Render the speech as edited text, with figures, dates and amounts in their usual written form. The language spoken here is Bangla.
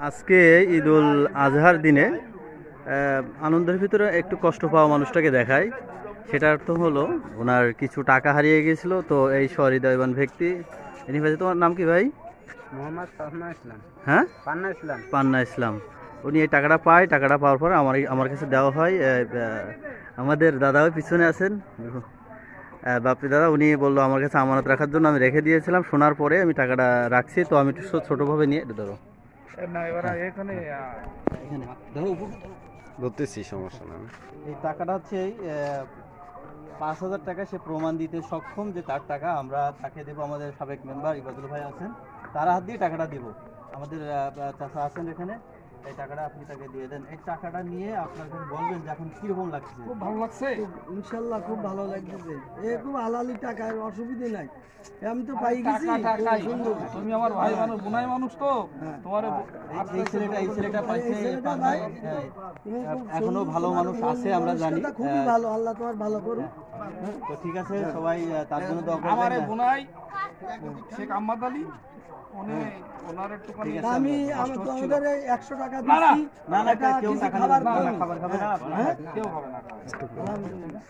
আজকে ঈদুল আজহার দিনে আনন্দের ভিতরে একটু কষ্ট পাওয়া মানুষটাকে দেখায়। সেটার তো হলো ওনার কিছু টাকা হারিয়ে গিয়েছিল, তো এই সহৃদয়বান ব্যক্তি ইনি ভাই, তোমার নাম কি ভাই? মোহাম্মদ পান্না ইসলাম। হ্যাঁ, পান্না ইসলাম। পান্না ইসলাম। উনি এই টাকাটা পায়, টাকাটা পাওয়ার পরে আমার কাছে দেওয়া হয়। আমাদের দাদাও পিছনে আছেন, বাপি দাদা, উনি বললো আমার কাছে আমানত রাখার জন্য, আমি রেখে দিয়েছিলাম। শোনার পরে আমি টাকাটা রাখছি, তো আমি একটু ছোটোভাবে নিয়ে ধরো। এখানে ধরো, ধরতেছি, সমস্যা না। এই টাকাটা হচ্ছে 5,000 টাকা সে প্রমাণ দিতে সক্ষম যে তার টাকা। আমরা তাকে দেবো, আমাদের সাবেক মেম্বার ইবাদুল ভাই আছেন, তার হাত দিয়ে টাকাটা দিব। আমাদের চাচা আছেন এখানে, এই টাকাটা আপনি তাকে দিয়ে দেন। এই টাকাটা নিয়ে আপনার কাছে বলবেন যে এখন কিরকম লাগছে। খুব ভালো লাগছে, ইনশাল্লাহ খুব ভালো লাগতেছে। এ খুব হালালি টাকা, অসুবিধে নাই। আমি তো পাই গেছি। টাকাই তুমি আমার ভাই মানুষ, বোনাই মানুষ, তো তোমার এই ছেলেটা পাইছে, এখনো ভালো মানুষ আছে আমরা জানি। খুবই ভালো, আল্লাহ তোমার ভালো করুন। তো ঠিক আছে, সবাই তার জন্য দোয়া করবেন। আমার বোনাই শেখ আহমদ আলী, উনি ওনার একটুখানি আমি তোমাদের 100 টাকা না, না, দিচ্ছি। না না, এটা কেউ কিছু টাকা খাবার নেবে না, খাবেন। খাবার খাবে না। কেউ হবে না। আলহামদুলিল্লাহ।